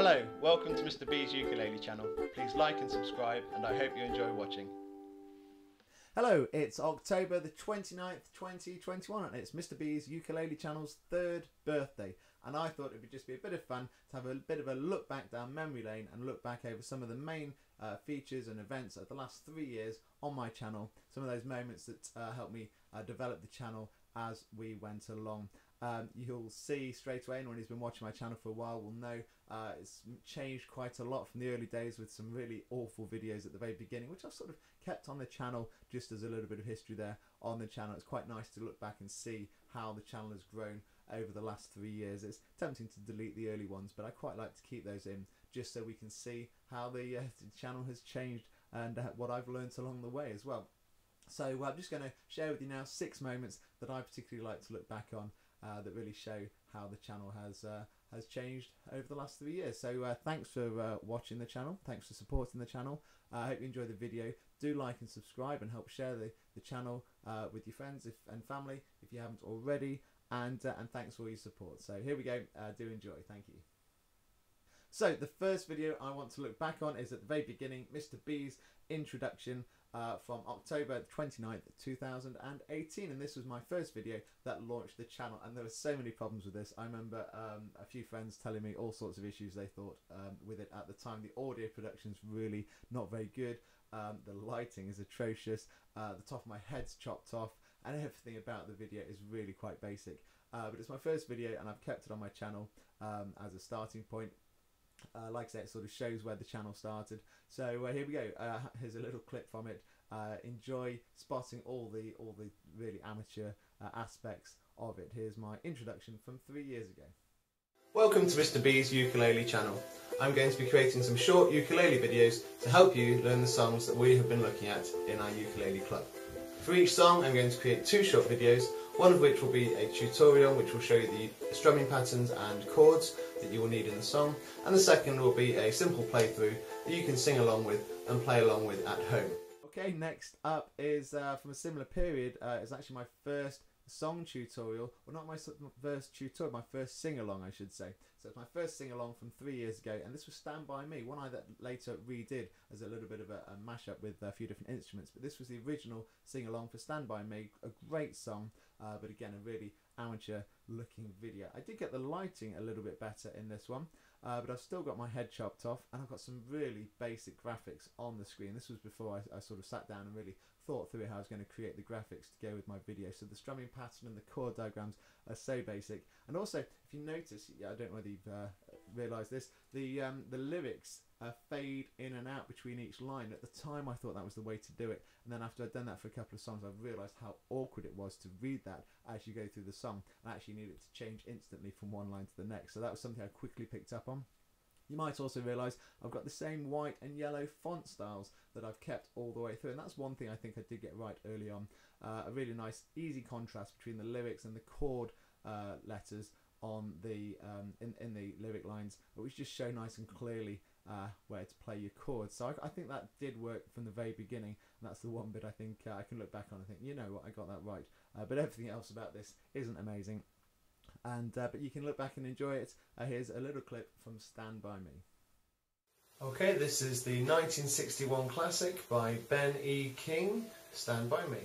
Hello, welcome to Mr. B's ukulele channel. Please like and subscribe, and I hope you enjoy watching. Hello, it's October the 29th, 2021, and it's Mr. B's ukulele channel's 3rd birthday. And I thought it would just be a bit of fun to have a bit of a look back down memory lane and look back over some of the main features and events of the last 3 years on my channel. Some of those moments that helped me develop the channel as we went along. You'll see straight away, anyone who's been watching my channel for a while will know it's changed quite a lot from the early days, with some really awful videos at the very beginning, which I've sort of kept on the channel just as a little bit of history there on the channel. It's quite nice to look back and see how the channel has grown over the last 3 years. It's tempting to delete the early ones, but I quite like to keep those in just so we can see how the channel has changed and what I've learned along the way as well. So I'm just going to share with you now 6 moments that I particularly like to look back on that really show how the channel has changed over the last 3 years. So thanks for watching the channel, thanks for supporting the channel. I hope you enjoy the video. Do like and subscribe and help share the channel with your friends and family if you haven't already, and thanks for all your support. So here we go, do enjoy, thank you. So the first video I want to look back on is at the very beginning, Mr. B's introduction from October 29th, 2018, and this was my first video that launched the channel, and there were so many problems with this. I remember a few friends telling me all sorts of issues they thought with it at the time. The audio production's really not very good, the lighting is atrocious, the top of my head's chopped off, and everything about the video is really quite basic. But it's my first video and I've kept it on my channel as a starting point. Like I say, it sort of shows where the channel started. So here we go. Here's a little clip from it. Enjoy spotting all the really amateur aspects of it. Here's my introduction from 3 years ago. Welcome to Mr. B's ukulele channel. I'm going to be creating some short ukulele videos to help you learn the songs that we have been looking at in our ukulele club. For each song I'm going to create 2 short videos, one of which will be a tutorial which will show you the strumming patterns and chords that you will need in the song, and the second will be a simple playthrough that you can sing along with and play along with at home. Okay, next up is from a similar period. It's actually my first song tutorial, well, not my first tutorial, my first sing-along I should say. So it's my first sing-along from 3 years ago, and this was Stand By Me, one I that later redid as a little bit of a mashup with a few different instruments, but this was the original sing-along for Stand By Me, a great song, but again a really amateur looking video. I did get the lighting a little bit better in this one, but I've still got my head chopped off, and I've got some really basic graphics on the screen. This was before I sort of sat down and really thought through how I was going to create the graphics to go with my video. So the strumming pattern and the chord diagrams are so basic. And also, if you notice, I don't know whether you've realised this, the lyrics fade in and out between each line. At the time I thought that was the way to do it, and then after I'd done that for a couple of songs I've realised how awkward it was to read that as you go through the song, and I actually needed to change instantly from one line to the next. So that was something I quickly picked up on. You might also realise I've got the same white and yellow font styles that I've kept all the way through, and that's one thing I think I did get right early on. A really nice easy contrast between the lyrics and the chord letters on the in the lyric lines, which just show nice and clearly where to play your chords. So I think that did work from the very beginning, and that's the one bit I think I can look back on and think, you know what, I got that right. But everything else about this isn't amazing. And but you can look back and enjoy it. Here's a little clip from Stand By Me. Okay, this is the 1961 classic by Ben E. King, Stand By Me.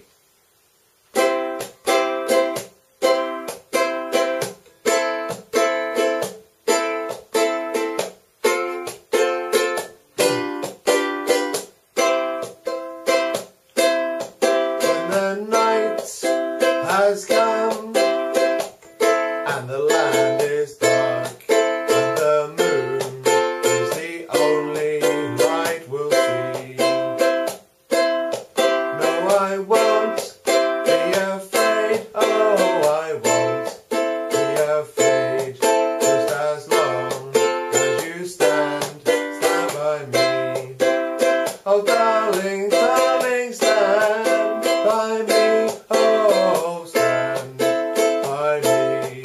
When the night has come and the land is dark, and the moon is the only light we'll see. No, I won't be afraid, oh, I won't be afraid, just as long as you stand by me. Oh, darling, darling, stand by me, oh, stand by me.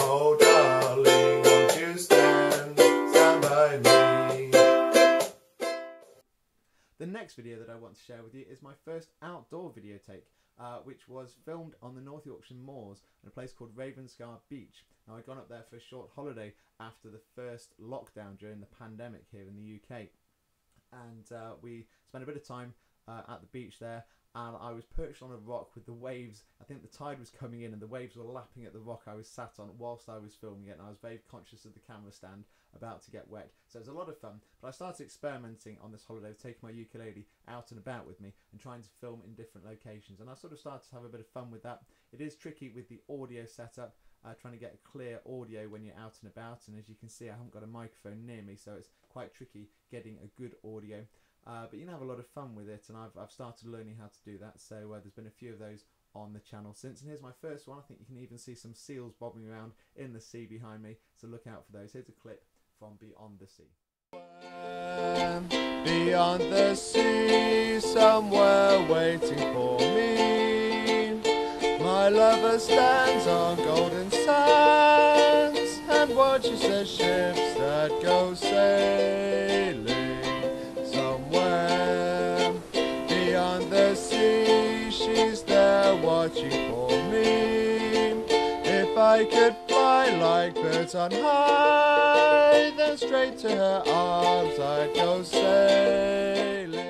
Oh darling, won't you stand by me. The next video that I want to share with you is my first outdoor video take. which was filmed on the North Yorkshire Moors in a place called Ravenscar Beach. Now, I'd gone up there for a short holiday after the first lockdown during the pandemic here in the UK, and we spent a bit of time at the beach there, and I was perched on a rock with the waves. I think the tide was coming in and the waves were lapping at the rock I was sat on whilst I was filming it, and I was very conscious of the camera stand about to get wet. So it was a lot of fun, but I started experimenting on this holiday, taking my ukulele out and about with me and trying to film in different locations, and I sort of started to have a bit of fun with that. It is tricky with the audio setup, trying to get a clear audio when you're out and about, and as you can see, I haven't got a microphone near me, so it's quite tricky getting a good audio. But you can have a lot of fun with it, and I've started learning how to do that, so there's been a few of those on the channel since. And here's my first one. I think you can even see some seals bobbing around in the sea behind me, so look out for those. Here's a clip from Beyond the Sea. Beyond the sea, somewhere waiting for me, my lover stands on golden sands and watches the ships that go sailing. Somewhere beyond the sea, she's there watching for me. If I could fly like birds on high, then straight to her arms I'd go sailing.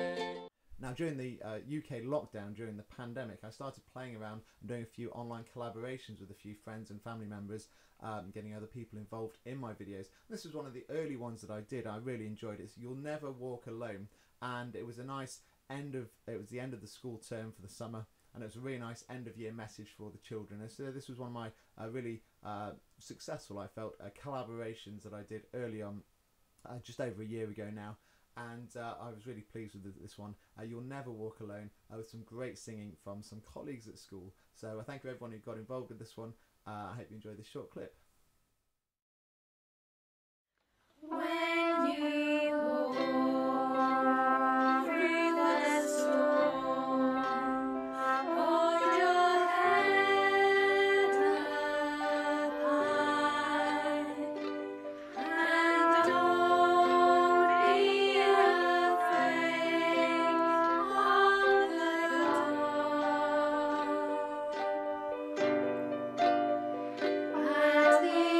Now, during the UK lockdown, during the pandemic, I started playing around and doing a few online collaborations with a few friends and family members, getting other people involved in my videos. This was one of the early ones that I did. I really enjoyed it. It's You'll Never Walk Alone, and it was a nice it was the end of the school term for the summer, and it was a really nice end of year message for the children. And so this was one of my really successful, I felt, collaborations that I did early on, just over a year ago now. And I was really pleased with this one. You'll Never Walk Alone, with some great singing from some colleagues at school. So thank you everyone who got involved with this one. I hope you enjoyed this short clip. When you walk through the storm, hold your head up high, and don't be afraid of the dark. At the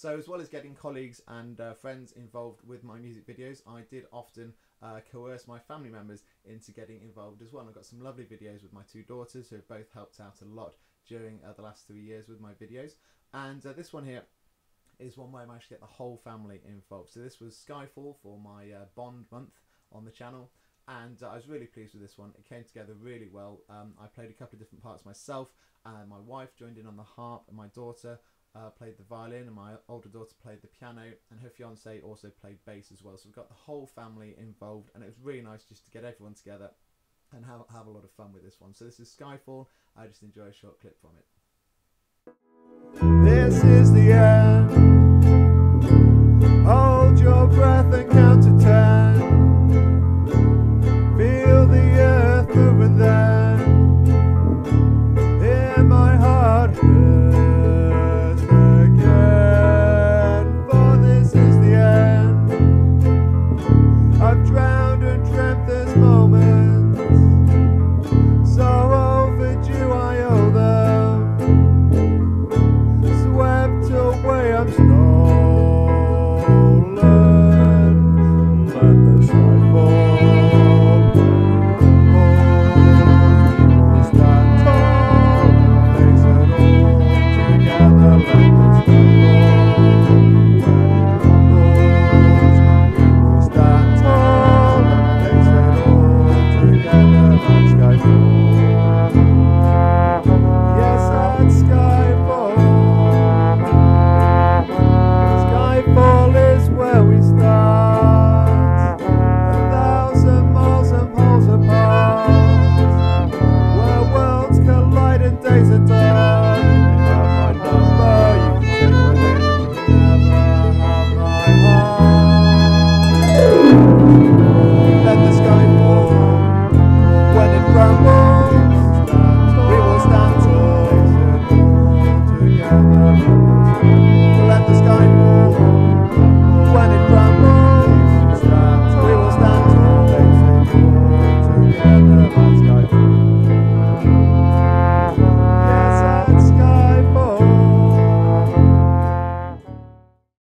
So as well as getting colleagues and friends involved with my music videos, I did often coerce my family members into getting involved as well. And I've got some lovely videos with my two daughters who have both helped out a lot during the last 3 years with my videos. And this one here is one where I managed to get the whole family involved. So this was Skyfall for my Bond month on the channel, and I was really pleased with this one. It came together really well. I played a couple of different parts myself, and my wife joined in on the harp, and my daughter played the violin, and my older daughter played the piano, and her fiance also played bass as well. So we've got the whole family involved, and it was really nice just to get everyone together and have a lot of fun with this one. So this is Skyfall. I just enjoy a short clip from it. This is the end. Hold your breath and count to 10. Feel the earth moving then. Hear my fallen, let the sky fall. We'll stand tall and face it all together. Let the sky fall. We will stand tall and face it all together. Let sky fall. Yes, at Skyfall. Skyfall is where we start, 1,000 miles and poles apart, where worlds collide and days are dark. You may have my number, you can take within, but you can never have my heart. Let the sky fall. When it crumbles, we will stand tall together. Let the sky fall. When it crumbles, we will stand tall together. Let sky fall. Yes, at Skyfall.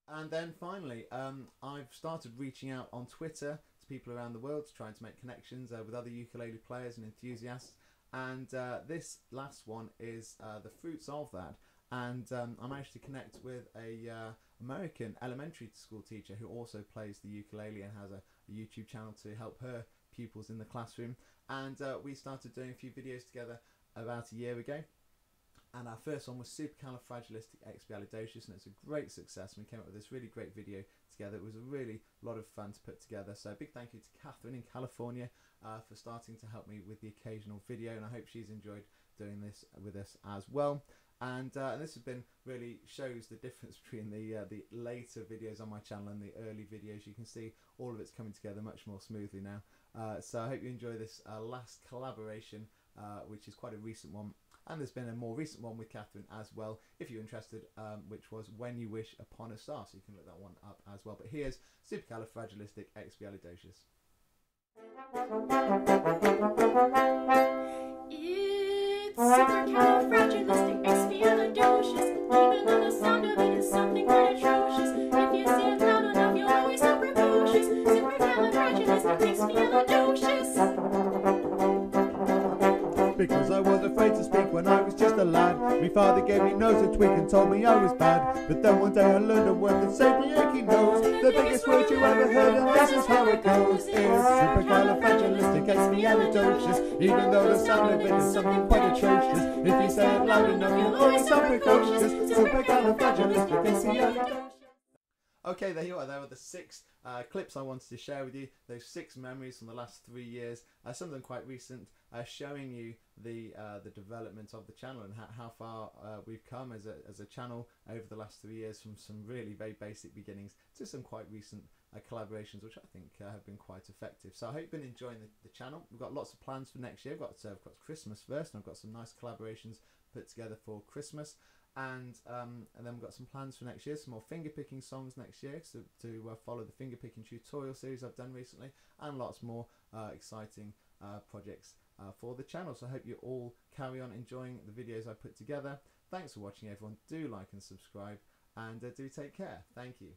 And then finally, I've started reaching out on Twitter to people around the world, trying to make connections with other ukulele players and enthusiasts. And this last one is the fruits of that. And I managed to connect with a American elementary school teacher who also plays the ukulele and has a YouTube channel to help her pupils in the classroom. And we started doing a few videos together about a year ago. And our first one was Supercalifragilisticexpialidocious, and it's a great success. And we came up with this really great video together. It was a really lot of fun to put together. So a big thank you to Catherine in California for starting to help me with the occasional video, and I hope she's enjoyed doing this with us as well. And this has been really shows the difference between the later videos on my channel and the early videos. You can see all of it's coming together much more smoothly now. So I hope you enjoy this last collaboration, which is quite a recent one. And there's been a more recent one with Catherine as well, if you're interested, which was When You Wish Upon a Star. So you can look that one up as well. But here's Supercalifragilisticexpialidocious. It's supercalifragilisticexpialidocious. Even though the sound of it is something quite atrocious, if you say it loud enough, you'll always sound precocious. Supercalifragilisticexpialidocious. Because I was afraid to speak when I was just a lad. My father gave me nose a tweak and told me I was bad. But then one day I learned a word that saved me aching nose. The biggest word you ever heard, and this is how it goes. It's supercalifragilisticexpialidocious. Even though the sound of it is something quite atrocious, if you say it loud enough, you'll always sound precocious. Supercalifragilisticexpialidocious. Okay, there you are. There are the 6 clips I wanted to share with you. Those 6 memories from the last 3 years. Some of them quite recent, showing you the development of the channel and how far we've come as a channel over the last 3 years, from some really very basic beginnings to some quite recent collaborations, which I think have been quite effective. So I hope you've been enjoying the channel. We've got lots of plans for next year. I've got Christmas first, and I've got some nice collaborations put together for Christmas. And then we've got some plans for next year, some more finger picking songs next year, so to follow the finger picking tutorial series I've done recently, and lots more exciting projects for the channel. So I hope you all carry on enjoying the videos I put together. Thanks for watching, everyone. Do like and subscribe, and do take care. Thank you.